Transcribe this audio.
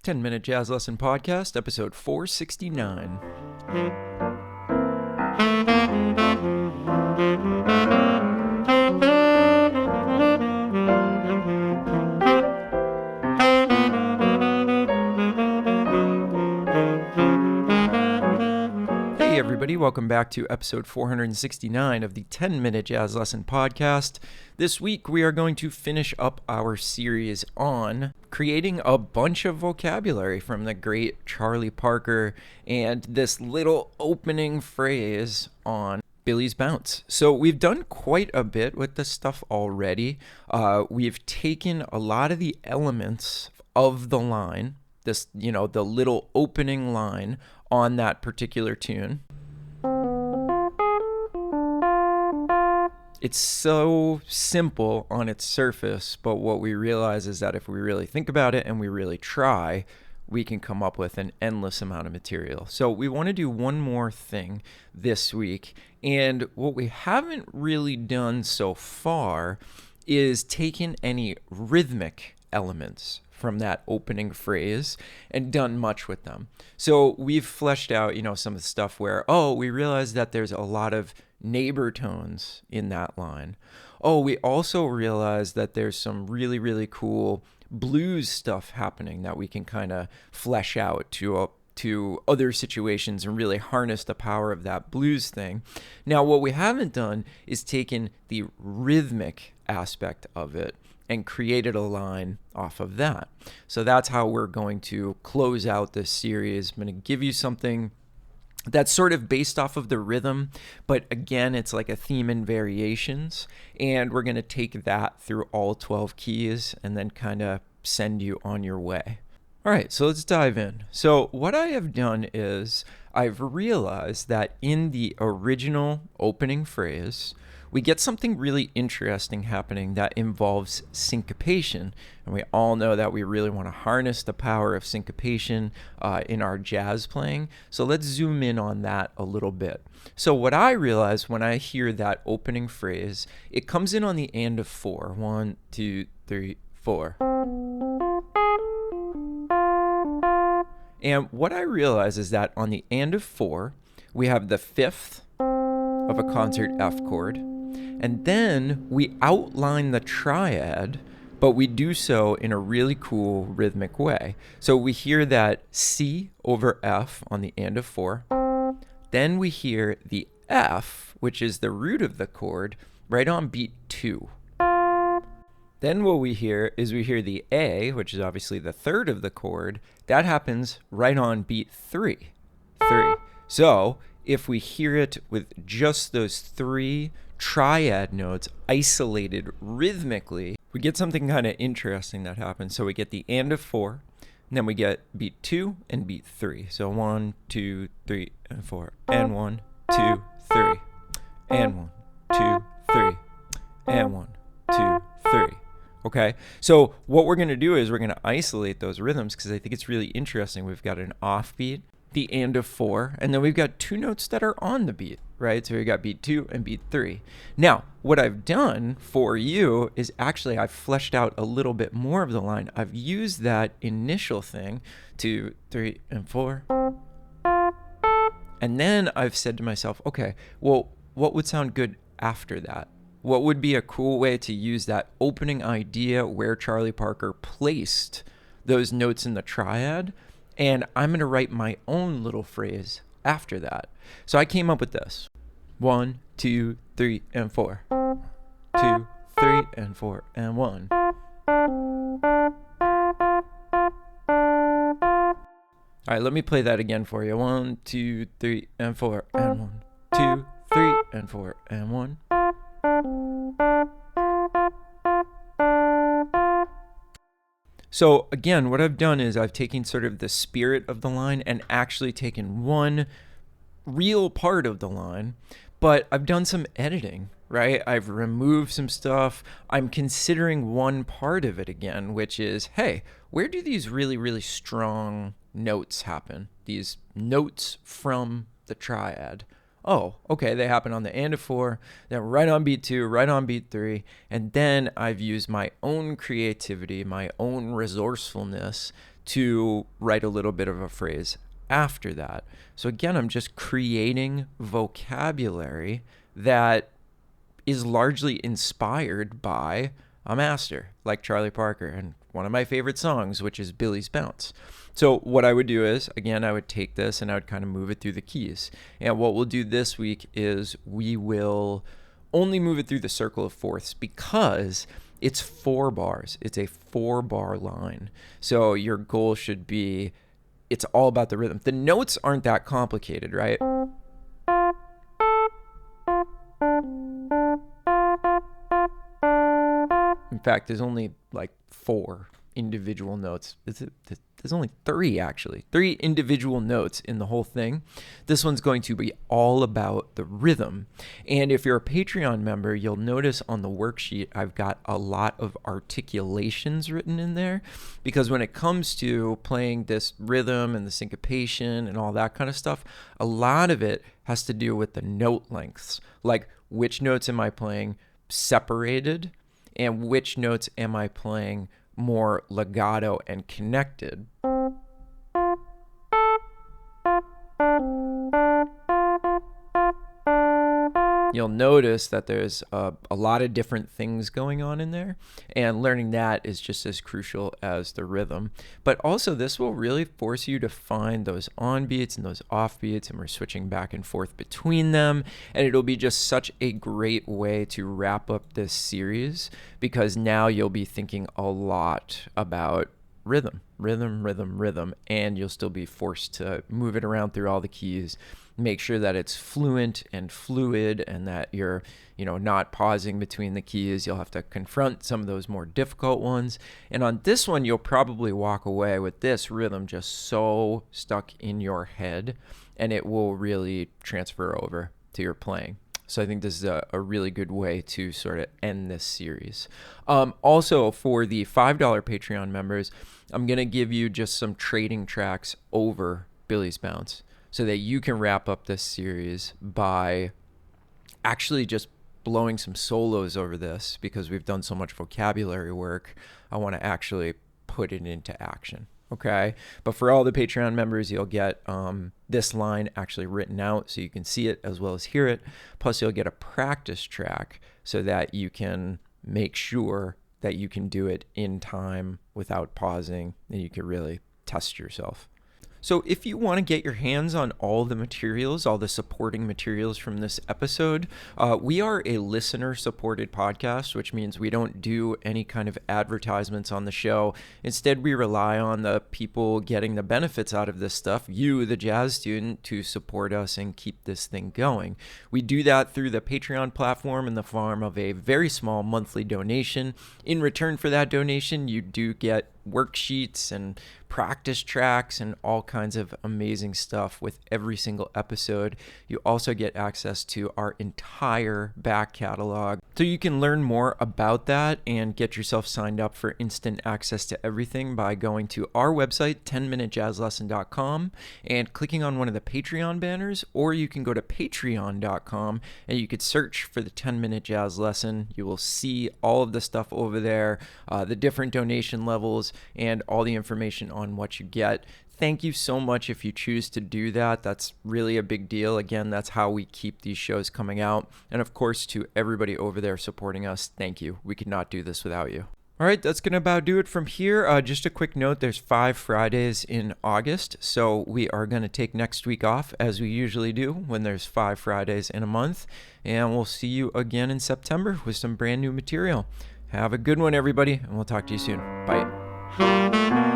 10-Minute Jazz Lesson Podcast, episode 469. Hey everybody, welcome back to episode 469 of the 10-Minute Jazz Lesson Podcast. This week we are going to finish up our series on creating a bunch of vocabulary from the great Charlie Parker and this little opening phrase on Billies Bounce. So we've done quite a bit with this stuff already. We've taken a lot of the elements of the line, the little opening line on that particular tune. It's so simple on its surface, but what we realize is that if we really think about it and we really try, we can come up with an endless amount of material. So we want to do one more thing this week, and what we haven't really done so far is taken any rhythmic elements from that opening phrase and done much with them. So we've fleshed out, some of the stuff where, we realize that there's a lot of neighbor tones in that line. We also realize that there's some really, really cool blues stuff happening that we can kind of flesh out to other situations and really harness the power of that blues thing. Now, what we haven't done is taken the rhythmic aspect of it and created a line off of that. So that's how we're going to close out this series. I'm going to give you something that's sort of based off of the rhythm, but again, it's like a theme and variations, and we're going to take that through all 12 keys and then kind of send you on your way. All right, so let's dive in. So what I have done is I've realized that in the original opening phrase, we get something really interesting happening that involves syncopation. And we all know that we really want to harness the power of syncopation in our jazz playing. So let's zoom in on that a little bit. So what I realize when I hear that opening phrase, it comes in on the and of 4. 1, 2, 3, 4. And what I realize is that on the and of 4, we have the fifth of a concert F chord. And then we outline the triad, but we do so in a really cool rhythmic way. So we hear that C over F on the and of 4. Then we hear the F, which is the root of the chord, right on beat 2. Then what we hear is the A, which is obviously the third of the chord. That happens right on beat 3. So if we hear it with just those 3 triad notes isolated rhythmically, we get something kind of interesting that happens. So we get the and of 4, and then we get beat 2 and beat 3. So 1, 2, 3, and 4, and 1, 2, 3, and 1, 2, 3, and 1, 2, 3. Okay, so what we're going to do is we're going to isolate those rhythms because I think it's really interesting. We've got an offbeat, the and of 4, and then we've got 2 notes that are on the beat, right? So we got beat 2 and beat 3. Now, what I've done for you is actually I've fleshed out a little bit more of the line. I've used that initial thing, 2, 3, and 4. And then I've said to myself, okay, well, what would sound good after that? What would be a cool way to use that opening idea where Charlie Parker placed those notes in the triad? And I'm going to write my own little phrase after that. So I came up with this. 1, 2, 3, and 4. 2, 3, and 4, and 1. All right, let me play that again for you. 1, 2, 3, and 4, and 1. 2, 3, and 4, and 1. So again, what I've done is I've taken sort of the spirit of the line and actually taken one real part of the line, but I've done some editing, right? I've removed some stuff. I'm considering one part of it again, which is, hey, where do these really, really strong notes happen? These notes from the triad. Oh, okay, they happen on the and of 4, then right on beat 2, right on beat 3, and then I've used my own creativity, my own resourcefulness to write a little bit of a phrase after that. So again, I'm just creating vocabulary that is largely inspired by a master like Charlie Parker and one of my favorite songs, which is Billies Bounce. So what I would do is, again, I would take this and I would kind of move it through the keys. And what we'll do this week is we will only move it through the circle of fourths because it's 4 bars. It's a 4-bar line. So your goal should be, it's all about the rhythm. The notes aren't that complicated, right? In fact, there's only like 4 individual notes. There's only 3 actually. 3 individual notes in the whole thing. This one's going to be all about the rhythm. And if you're a Patreon member, you'll notice on the worksheet I've got a lot of articulations written in there, because when it comes to playing this rhythm and the syncopation and all that kind of stuff, a lot of it has to do with the note lengths. Like, which notes am I playing separated and which notes am I playing more legato and connected. You'll notice that there's a lot of different things going on in there, and learning that is just as crucial as the rhythm. But also this will really force you to find those on beats and those off beats, and we're switching back and forth between them, and it'll be just such a great way to wrap up this series, because now you'll be thinking a lot about rhythm, and you'll still be forced to move it around through all the keys. Make sure that it's fluent and fluid, and that you're, not pausing between the keys. You'll have to confront some of those more difficult ones. And on this one, you'll probably walk away with this rhythm just so stuck in your head, and it will really transfer over to your playing. So I think this is a really good way to sort of end this series. Also, for the $5 Patreon members, I'm going to give you just some trading tracks over Billies Bounce, so that you can wrap up this series by actually just blowing some solos over this, because we've done so much vocabulary work. I want to actually put it into action. Okay. But for all the Patreon members, you'll get this line actually written out so you can see it as well as hear it. Plus, you'll get a practice track so that you can make sure that you can do it in time without pausing, and you can really test yourself. So if you want to get your hands on all the materials, all the supporting materials from this episode, we are a listener-supported podcast, which means we don't do any kind of advertisements on the show. Instead, we rely on the people getting the benefits out of this stuff, you, the jazz student, to support us and keep this thing going. We do that through the Patreon platform in the form of a very small monthly donation. In return for that donation, you do get worksheets and practice tracks and all kinds of amazing stuff with every single episode. You also get access to our entire back catalog, so you can learn more about that and get yourself signed up for instant access to everything by going to our website, 10minutejazzlesson.com, and clicking on one of the Patreon banners, or you can go to patreon.com and you could search for the 10-Minute Jazz Lesson. You will see all of the stuff over there, the different donation levels, and all the information on what you get. Thank you so much if you choose to do that. That's really a big deal. Again, that's how we keep these shows coming out. And of course, to everybody over there supporting us, thank you. We could not do this without you. All right, that's going to about do it from here. Just a quick note, there's 5 Fridays in August, so we are going to take next week off, as we usually do when there's 5 Fridays in a month. And we'll see you again in September with some brand new material. Have a good one, everybody, and we'll talk to you soon. Bye.